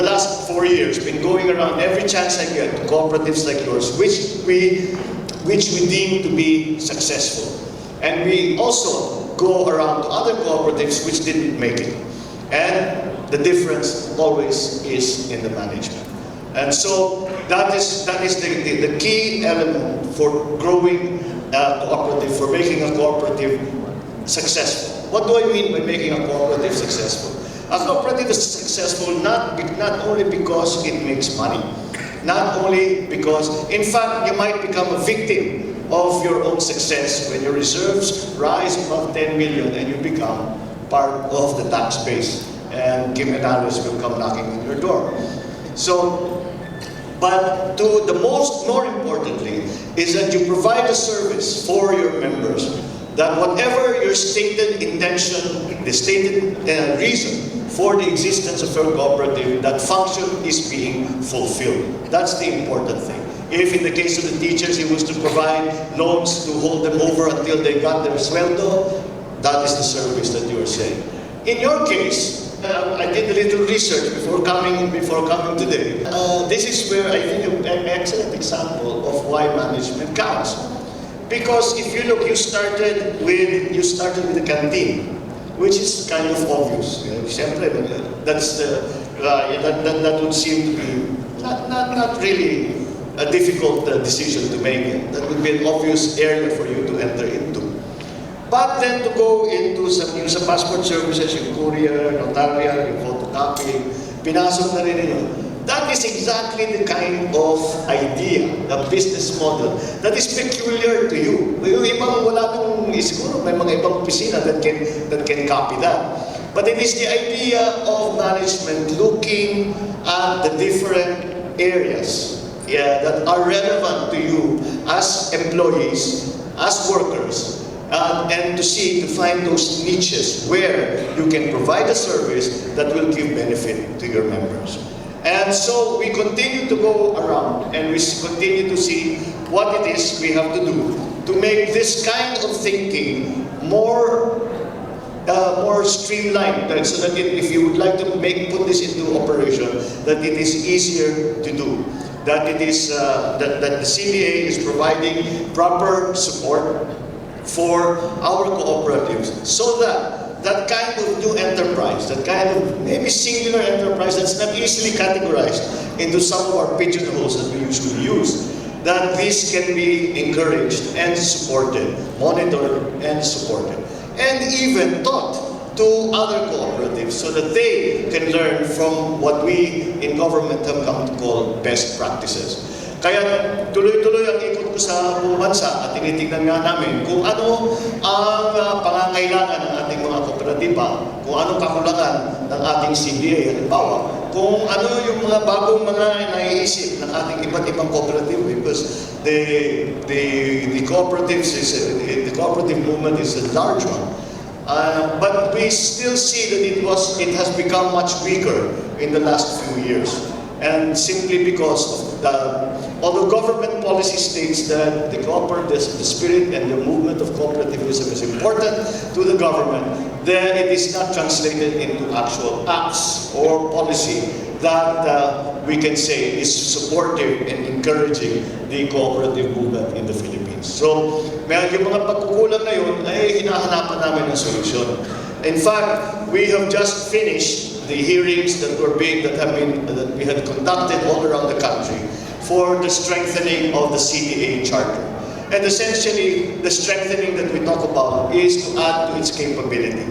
the last 4 years, been going around every chance I get to cooperatives like yours, which we deem to be successful. And we also go around to other cooperatives which didn't make it. And the difference always is in the management. And so that is the key element for growing a cooperative, for making a cooperative successful. What do I mean by making a cooperative successful? A cooperative is successful not only because it makes money, not only because, in fact, you might become a victim of your own success when your reserves rise above 10 million and you become part of the tax base, and criminals will come knocking on your door. So, but more importantly, is that you provide a service for your members, that whatever your stated intention, the stated reason for the existence of your cooperative, that function is being fulfilled. That's the important thing. If in the case of the teachers, it was to provide loans to hold them over until they got their sueldo, that is the service that you are saying. In your case, I did a little research before coming today. This is where I think an excellent example of why management counts. Because if you look, you started with the canteen, which is kind of obvious. Siyempre, that would seem to be not really a difficult decision to make. That would be an obvious area for you to enter into. But then to go into yung sa passport services, yung courier, notarial, yung photocopy, pinasok na rin ninyo. That is exactly the kind of idea, the business model, that is peculiar to you. Yung ibang wala nung, siguro may mga ibang opisina that can copy that. But it is the idea of management looking at the different areas that are relevant to you as employees, as workers, and to find those niches where you can provide a service that will give benefit to your members. And so we continue to go around and we continue to see what it is we have to do to make this kind of thinking more streamlined, so that if you would like to put this into operation, that it is easier to do. That it is that the CBA is providing proper support for our cooperatives, so that kind of new enterprise, that kind of maybe singular enterprise that's not easily categorized into some of our pigeonholes that we usually use, that this can be encouraged and supported, monitored and supported, and even taught to other cooperatives so that they can learn from what we in government have come to call best practices. Kaya tuloy-tuloy ang ikot ko sa buong bansa at tinitignan nga namin kung ano ang pangangailangan ng ating mga kooperatiba, kung anong kakulangan ng ating CBA, halimbawa, kung ano yung mga bagong mga naiisip ng ating iba't ibang cooperative, because the cooperative movement is a large one. But we still see that it has become much weaker in the last few years. And simply because of although government policy states that the spirit and the movement of cooperativism is important to the government, then it is not translated into actual acts or policy that we can say is supportive and encouraging the cooperative movement in the Philippines. So, yung mga pagkukulang na yun ay hinahanapan namin ng solusyon. In fact, we have just finished the hearings that we had conducted all around the country for the strengthening of the CDA charter. And essentially, the strengthening that we talk about is to add to its capability.